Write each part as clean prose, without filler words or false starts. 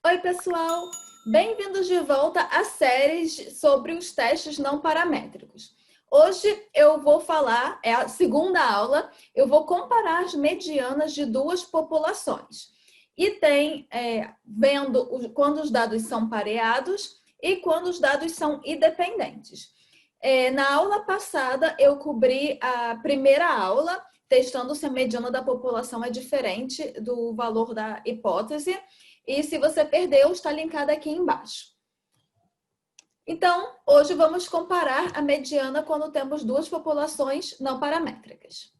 Oi, pessoal! Bem-vindos de volta à série sobre os testes não paramétricos. Hoje eu vou falar, é a segunda aula, eu vou comparar as medianas de duas populações. E tem, vendo quando os dados são pareados e quando os dados são independentes. Na aula passada, eu cobri a primeira aula, testando se a mediana da população é diferente do valor da hipótese. E se você perdeu, está linkado aqui embaixo. Então, hoje vamos comparar a mediana quando temos duas populações não paramétricas.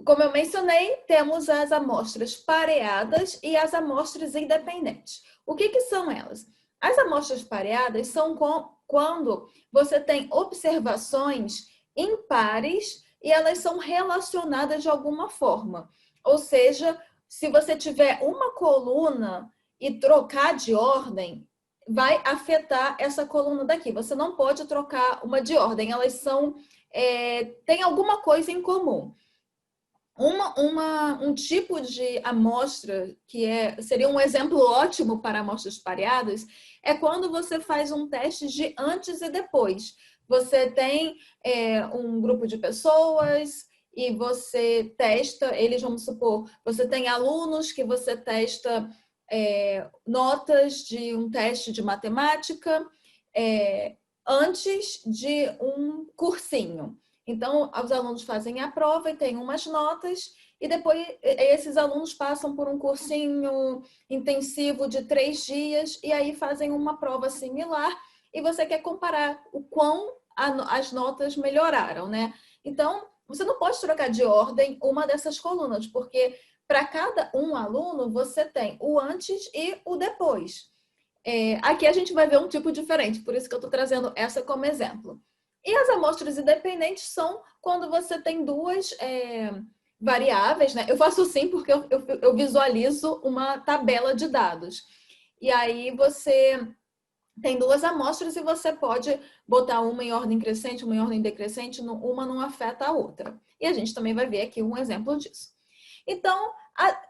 Como eu mencionei, temos as amostras pareadas e as amostras independentes. O que são elas? As amostras pareadas são quando você tem observações impares e elas são relacionadas de alguma forma. Ou seja, se você tiver uma coluna e trocar de ordem, vai afetar essa coluna daqui. Você não pode trocar uma de ordem, elas são... tem alguma coisa em comum. Um tipo de amostra que seria um exemplo ótimo para amostras pareadas é quando você faz um teste de antes e depois. Você tem um grupo de pessoas e você testa, eles, vamos supor, você tem alunos que você testa notas de um teste de matemática antes de um cursinho. Então, os alunos fazem a prova e têm umas notas, e depois esses alunos passam por um cursinho intensivo de 3 dias, e aí fazem uma prova similar, e você quer comparar o quão as notas melhoraram, né? Então, você não pode trocar de ordem uma dessas colunas, porque para cada um aluno, você tem o antes e o depois. Aqui a gente vai ver um tipo diferente, por isso que eu estou trazendo essa como exemplo. E as amostras independentes são quando você tem duas variáveis, né? Eu faço assim porque eu visualizo uma tabela de dados. E aí você tem duas amostras e você pode botar uma em ordem crescente, uma em ordem decrescente, uma não afeta a outra. E a gente também vai ver aqui um exemplo disso. Então,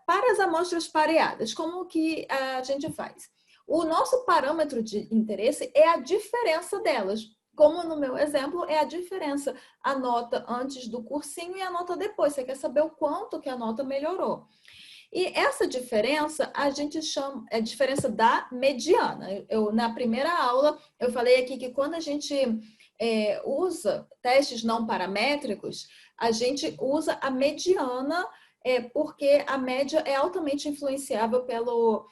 para as amostras pareadas, como que a gente faz? O nosso parâmetro de interesse é a diferença delas. Como no meu exemplo, é a diferença, a nota antes do cursinho e a nota depois. Você quer saber o quanto que a nota melhorou. E essa diferença, a gente chama, é a diferença da mediana. Na primeira aula, eu falei aqui que quando a gente usa testes não paramétricos, a gente usa a mediana, porque a média é altamente influenciável pela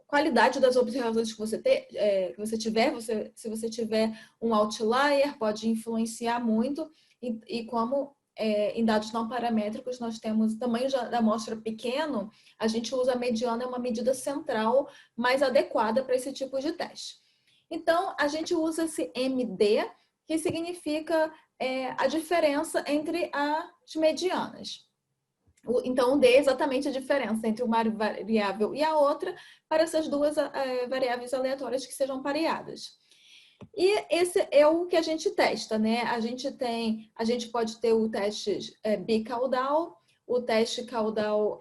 qualidade das observações que você tiver. Se você tiver um outlier, pode influenciar muito. E como em dados não paramétricos nós temos tamanho da amostra pequeno, a gente usa a mediana, é uma medida central mais adequada para esse tipo de teste. Então, a gente usa esse MD, que significa a diferença entre as medianas. Então, o D é exatamente a diferença entre uma variável e a outra para essas duas variáveis aleatórias que sejam pareadas. E esse é o que a gente testa, né? A gente pode ter o teste bicaudal, o teste caudal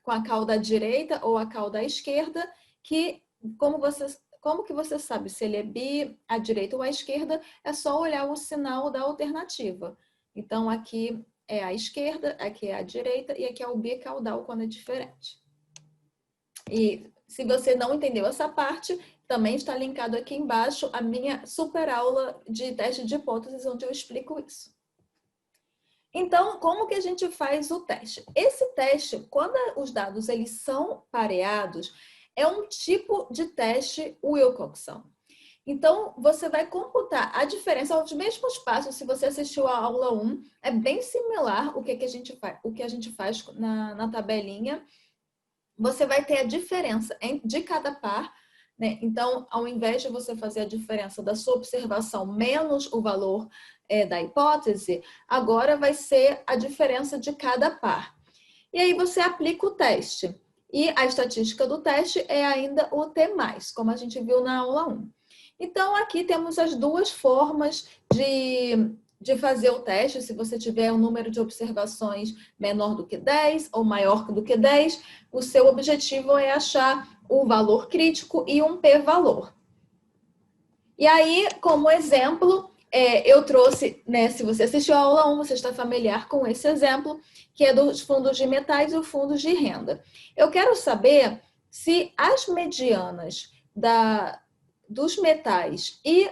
com a cauda direita ou a cauda esquerda, que como que você sabe se ele é bi, à direita ou à esquerda? É só olhar o sinal da alternativa. Então, aqui é a esquerda, aqui é a direita e aqui é o bicaudal quando é diferente. E se você não entendeu essa parte, também está linkado aqui embaixo a minha super aula de teste de hipóteses, onde eu explico isso. Então, como que a gente faz o teste? Esse teste, quando os dados eles são pareados, é um tipo de teste Wilcoxon. Então, você vai computar a diferença, os mesmos passos, se você assistiu a aula 1, é bem similar o que a gente faz na tabelinha. Você vai ter a diferença de cada par, né? Então, ao invés de você fazer a diferença da sua observação menos o valor da hipótese, agora vai ser a diferença de cada par. E aí você aplica o teste. E a estatística do teste é ainda o T+, como a gente viu na aula 1. Então, aqui temos as duas formas de de fazer o teste, se você tiver um número de observações menor do que 10 ou maior do que 10, o seu objetivo é achar o valor crítico e um p-valor. E aí, como exemplo, eu trouxe, né, se você assistiu a aula 1, você está familiar com esse exemplo, que é dos fundos de metais e os fundos de renda. Eu quero saber se as medianas dos metais e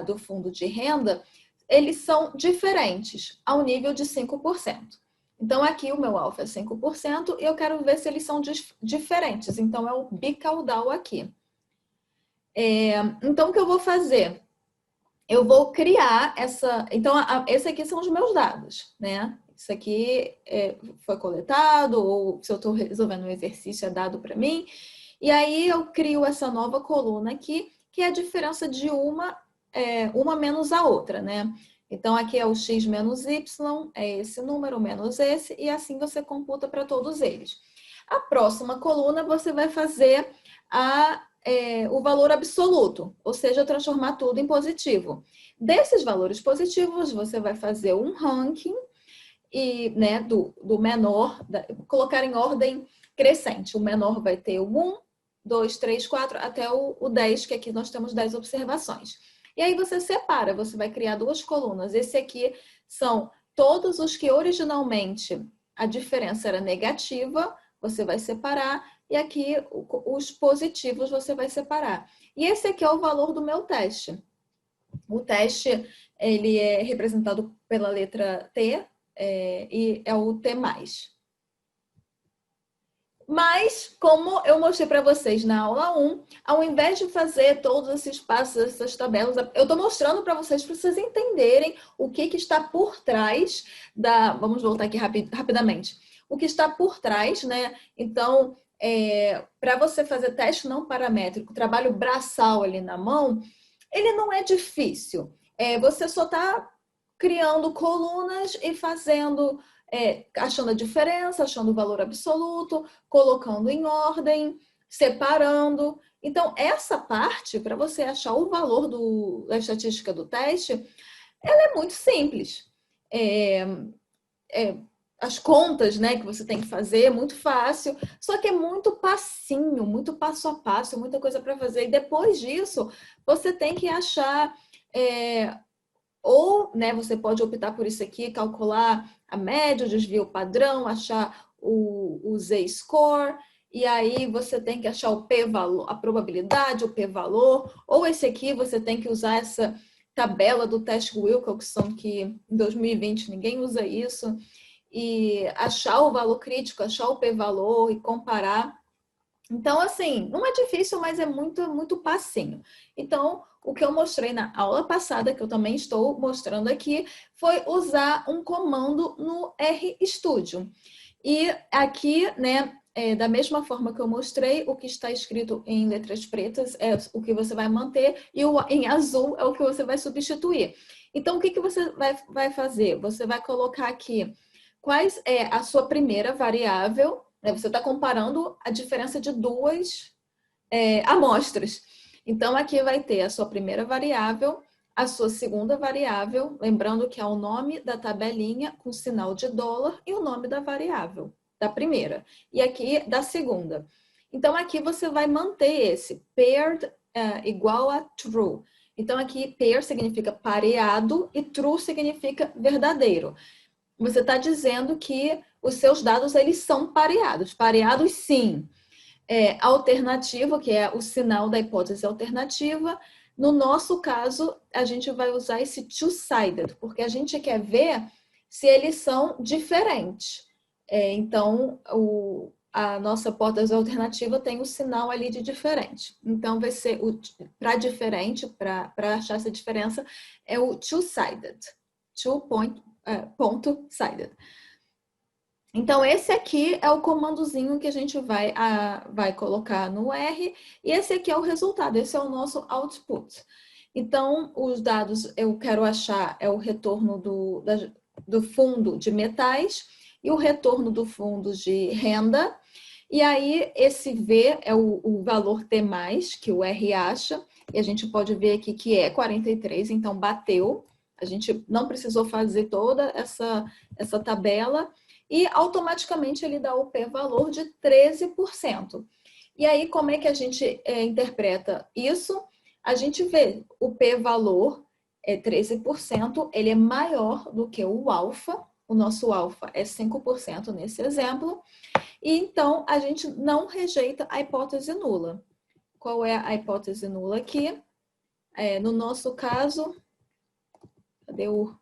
do fundo de renda, eles são diferentes ao nível de 5%. Então, aqui o meu alfa é 5% e eu quero ver se eles são diferentes. Então, é o bicaudal aqui. Então, o que eu vou fazer? Eu vou criar essa... Então, esses aqui são os meus dados, né? Isso aqui foi coletado, ou se eu estou resolvendo um exercício, é dado para mim. E aí, eu crio essa nova coluna aqui, que é a diferença de uma menos a outra, né? Então, aqui é o x menos y, é esse número menos esse, e assim você computa para todos eles. A próxima coluna, você vai fazer o valor absoluto, ou seja, transformar tudo em positivo. Desses valores positivos, você vai fazer um ranking e, né, do menor, colocar em ordem crescente. O menor vai ter o 1, 2, 3, 4, até o 10, que aqui nós temos 10 observações. E aí você separa, você vai criar duas colunas. Esse aqui são todos os que originalmente a diferença era negativa, você vai separar, e aqui os positivos você vai separar. E esse aqui é o valor do meu teste. O teste, ele é representado pela letra T, e é o T+. Mas, como eu mostrei para vocês na aula 1, ao invés de fazer todos esses passos, essas tabelas, eu estou mostrando para vocês entenderem o que está por trás da... Vamos voltar aqui rapidamente. O que está por trás, né? Então, para você fazer teste não paramétrico, trabalho braçal ali na mão, ele não é difícil. Você só está criando colunas e fazendo... achando a diferença, achando o valor absoluto, colocando em ordem, separando. Então, essa parte, para você achar o valor da estatística do teste, ela é muito simples. As contas, né, que você tem que fazer é muito fácil, só que é muito passinho, muito passo a passo, muita coisa para fazer. E depois disso, você tem que achar... Ou, né, você pode optar por isso aqui, calcular a média, o desvio padrão, achar o Z-score, e aí você tem que achar o p-valor, a probabilidade, o p-valor, ou esse aqui você tem que usar essa tabela do teste Wilcoxon, que em 2020 ninguém usa isso, e achar o valor crítico, achar o p-valor e comparar. Então, assim, não é difícil, mas é muito, muito passinho. Então, o que eu mostrei na aula passada, que eu também estou mostrando aqui, foi usar um comando no RStudio. E aqui, né, da mesma forma que eu mostrei, o que está escrito em letras pretas é o que você vai manter e em azul é o que você vai substituir. Então, o que você vai fazer? Você vai colocar aqui quais é a sua primeira variável. Você está comparando a diferença de duas amostras. Então, aqui vai ter a sua primeira variável, a sua segunda variável, lembrando que é o nome da tabelinha com sinal de dólar e o nome da variável, da primeira. E aqui, da segunda. Então, aqui você vai manter esse paired igual a true. Então, aqui, pair significa pareado e true significa verdadeiro. Você está dizendo que os seus dados eles são pareados. Pareados, sim. Alternativo, que é o sinal da hipótese alternativa. No nosso caso, a gente vai usar esse two-sided, porque a gente quer ver se eles são diferentes. Então, a nossa hipótese alternativa tem o sinal ali de diferente. Então, vai ser para diferente, para achar essa diferença, é o two-sided. Two-point-sided. Então, esse aqui é o comandozinho que a gente vai colocar no R, e esse aqui é o resultado, esse é o nosso output. Então, os dados eu quero achar o retorno do fundo de metais e o retorno do fundo de renda, e aí esse V é o valor T+, que o R acha, e a gente pode ver aqui que é 43, então bateu. A gente não precisou fazer toda essa tabela e automaticamente ele dá o p-valor de 13%. E aí, como é que a gente interpreta isso? A gente vê o p-valor é 13%, ele é maior do que o alfa. O nosso alfa é 5% nesse exemplo. E então, a gente não rejeita a hipótese nula. Qual é a hipótese nula aqui? No nosso caso, cadê o...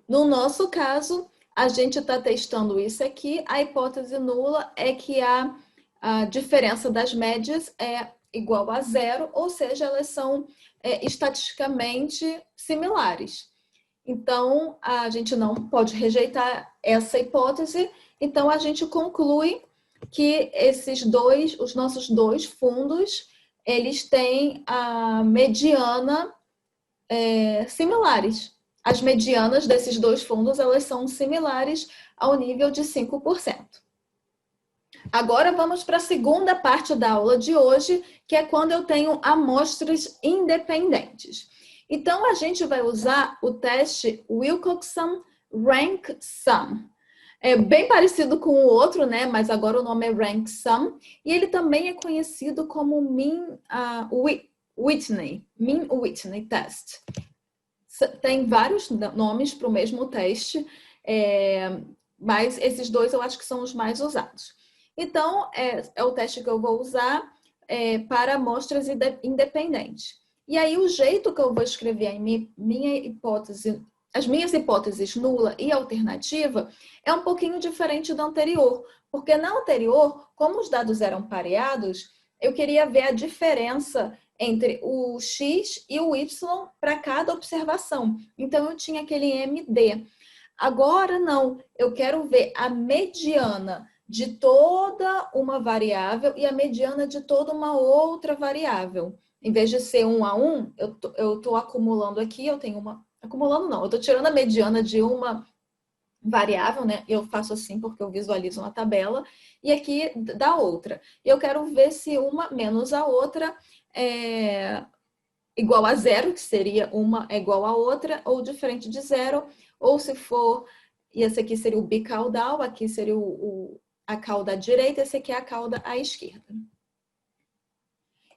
No nosso caso, a gente está testando isso aqui. A hipótese nula é que a diferença das médias é igual a zero, ou seja, elas são estatisticamente similares. Então, a gente não pode rejeitar essa hipótese. Então, a gente conclui que os nossos dois fundos, eles têm a mediana similares. As medianas desses dois fundos, elas são similares ao nível de 5%. Agora vamos para a segunda parte da aula de hoje, que é quando eu tenho amostras independentes. Então, a gente vai usar o teste Wilcoxon Rank Sum. É bem parecido com o outro, né? Mas agora o nome é Rank Sum. E ele também é conhecido como Mean Whitney Test. Tem vários nomes para o mesmo teste, mas esses dois eu acho que são os mais usados. Então, é o teste que eu vou usar para amostras independentes. E aí, o jeito que eu vou escrever as minhas hipóteses nula e alternativa é um pouquinho diferente do anterior, porque na anterior, como os dados eram pareados, eu queria ver a diferença entre o X e o Y para cada observação. Então, eu tinha aquele MD. Agora, não. Eu quero ver a mediana de toda uma variável e a mediana de toda uma outra variável. Em vez de ser 1 a 1, eu estou acumulando aqui, eu tenho uma... Acumulando não, eu estou tirando a mediana de uma variável, né? Eu faço assim porque eu visualizo uma tabela, e aqui da outra. Eu quero ver se uma menos a outra é igual a zero, que seria uma é igual a outra, ou diferente de zero, ou se for, e esse aqui seria o bicaudal, aqui seria a cauda à direita, esse aqui é a cauda à esquerda.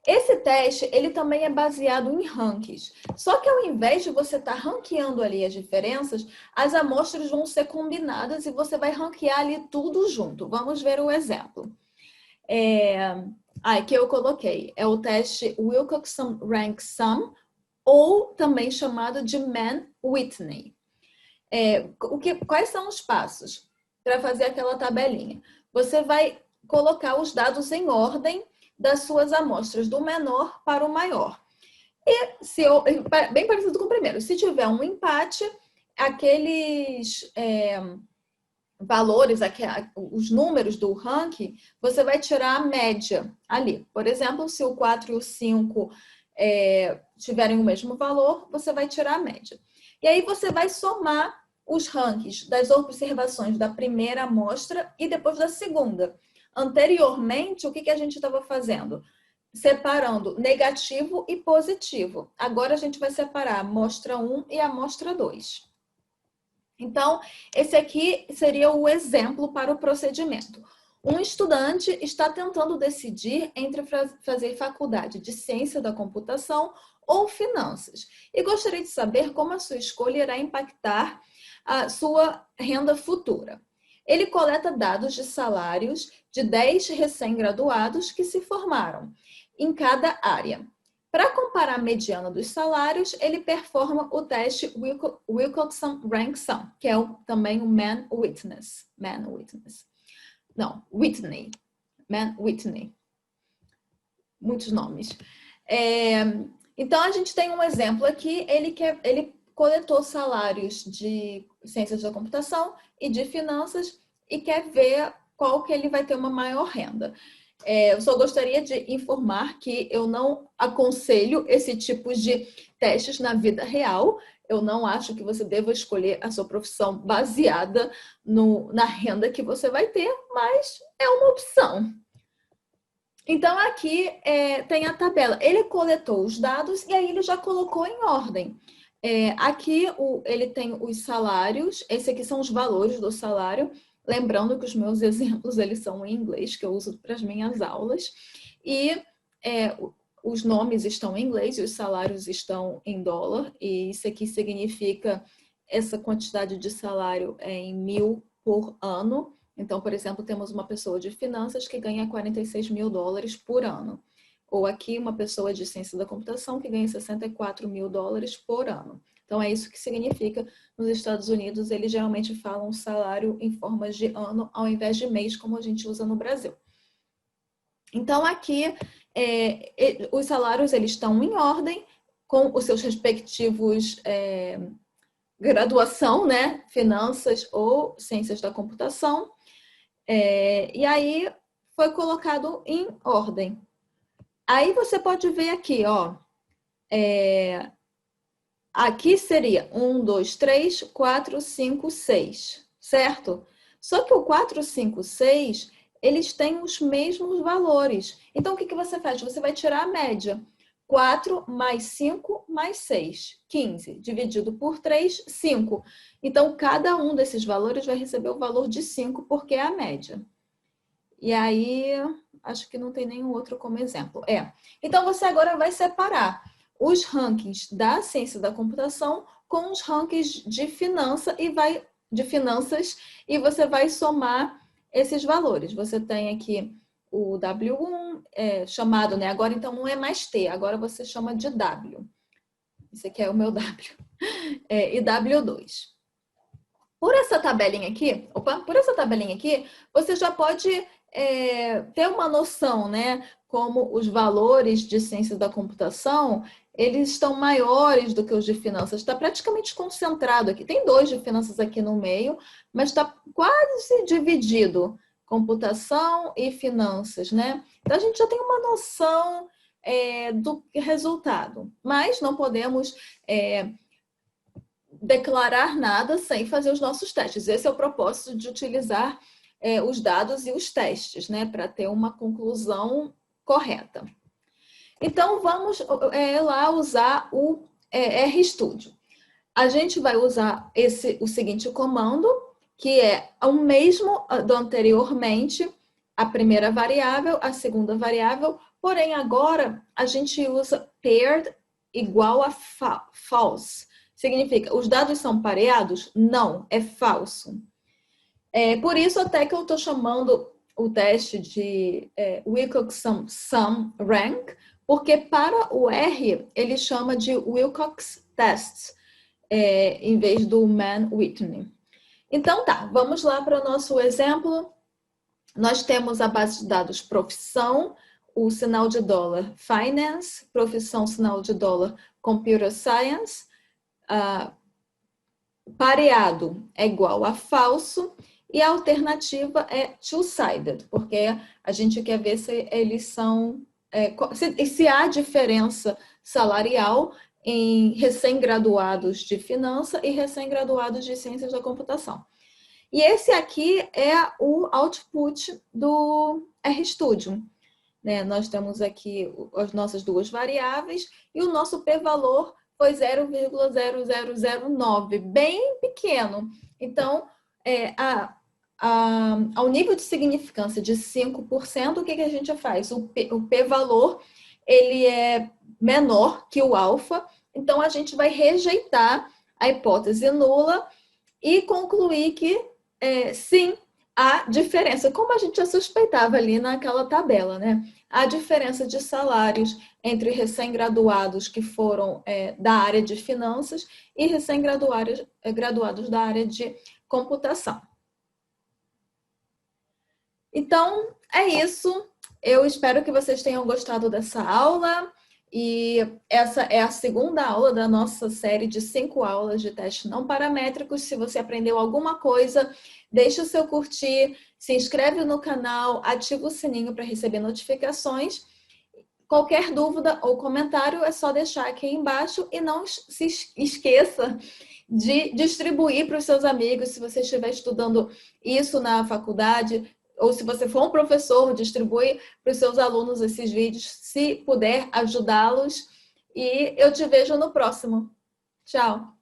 Esse teste, ele também é baseado em rankings. Só que ao invés de você estar ranqueando ali as diferenças, as amostras vão ser combinadas e você vai ranquear ali tudo junto. Vamos ver o exemplo. Aqui eu coloquei. É o teste Wilcoxon Rank Sum, ou também chamado de Mann-Whitney. Quais são os passos para fazer aquela tabelinha? Você vai colocar os dados em ordem das suas amostras, do menor para o maior. Bem parecido com o primeiro. Se tiver um empate, aqueles valores, os números do ranking, você vai tirar a média ali. Por exemplo, se o 4 e o 5 tiverem o mesmo valor, você vai tirar a média. E aí você vai somar os rankings das observações da primeira amostra e depois da segunda. Anteriormente, o que a gente estava fazendo? Separando negativo e positivo. Agora a gente vai separar a amostra 1 e a amostra 2. Então, esse aqui seria o exemplo para o procedimento. Um estudante está tentando decidir entre fazer faculdade de ciência da computação ou finanças e gostaria de saber como a sua escolha irá impactar a sua renda futura. Ele coleta dados de salários de 10 recém-graduados que se formaram em cada área. Para comparar a mediana dos salários, ele performa o teste Wilcoxon Rank Sum, que é também o Mann-Whitney. Muitos nomes. Então, a gente tem um exemplo aqui, ele coletou salários de ciências da computação e de finanças e quer ver qual que ele vai ter uma maior renda. Eu só gostaria de informar que eu não aconselho esse tipo de testes na vida real. Eu não acho que você deva escolher a sua profissão baseada na renda que você vai ter, mas é uma opção. Então, aqui tem a tabela. Ele coletou os dados e aí ele já colocou em ordem. Aqui ele tem os salários, esse aqui são os valores do salário. Lembrando que os meus exemplos eles são em inglês, que eu uso para as minhas aulas. E os nomes estão em inglês e os salários estão em dólar. E isso aqui significa essa quantidade de salário em 1.000 por ano. Então, por exemplo, temos uma pessoa de finanças que ganha 46 mil dólares por ano. Ou aqui uma pessoa de ciência da computação que ganha 64 mil dólares por ano. Então, é isso que significa. Nos Estados Unidos, eles geralmente falam salário em formas de ano ao invés de mês, como a gente usa no Brasil. Então, aqui, os salários eles estão em ordem, com os seus respectivos graduação, né? Finanças ou ciências da computação. E aí, foi colocado em ordem. Aí você pode ver aqui, ó. Aqui seria 1, 2, 3, 4, 5, 6, certo? Só que o 4, 5, 6, eles têm os mesmos valores. Então, o que você faz? Você vai tirar a média. 4 mais 5 mais 6, 15. Dividido por 3, 5. Então, cada um desses valores vai receber o valor de 5, porque é a média. E aí, acho que não tem nenhum outro como exemplo. Então, você agora vai separar os rankings da ciência da computação com os rankings de finanças e você vai somar esses valores. Você tem aqui o W1 chamado, né? Agora então não é mais T, agora você chama de W. Esse aqui é o meu W. E W2. Por essa tabelinha aqui, você já pode ter uma noção, né? Como os valores de ciência da computação, eles estão maiores do que os de finanças. Está praticamente concentrado aqui. Tem 2 de finanças aqui no meio, mas está quase dividido. Computação e finanças, né? Então, a gente já tem uma noção do resultado. Mas não podemos declarar nada sem fazer os nossos testes. Esse é o propósito de utilizar os dados e os testes, né? Para ter uma conclusão correta. Então, vamos lá usar o RStudio. A gente vai usar o seguinte comando, que é o mesmo do anteriormente, a primeira variável, a segunda variável, porém agora a gente usa paired igual a false. Significa, os dados são pareados? Não, é falso. Por isso até que eu estou chamando o teste de Wilcox Sum Rank, porque para o R ele chama de Wilcox Test, em vez do Mann-Whitney. Então tá, vamos lá para o nosso exemplo. Nós temos a base de dados profissão, o sinal de dólar finance, profissão sinal de dólar computer science, pareado é igual a falso e a alternativa é two-sided, porque a gente quer ver se eles são se há diferença salarial em recém-graduados de finança e recém-graduados de ciências da computação. E esse aqui é o output do RStudio. Né? Nós temos aqui as nossas 2 variáveis e o nosso p-valor foi 0,0009, bem pequeno. Então, ao nível de significância de 5%, o que a gente faz? O p-valor ele é menor que o alfa, então a gente vai rejeitar a hipótese nula e concluir que sim, há diferença, como a gente já suspeitava ali naquela tabela, né? Há diferença de salários entre recém-graduados que foram da área de finanças e recém-graduados da área de computação. Então, é isso. Eu espero que vocês tenham gostado dessa aula. E essa é a segunda aula da nossa série de 5 aulas de testes não paramétricos. Se você aprendeu alguma coisa, deixa o seu curtir, se inscreve no canal, ativa o sininho para receber notificações. Qualquer dúvida ou comentário é só deixar aqui embaixo e não se esqueça de distribuir para os seus amigos. Se você estiver estudando isso na faculdade ou se você for um professor, distribui para os seus alunos esses vídeos, se puder ajudá-los. E eu te vejo no próximo. Tchau!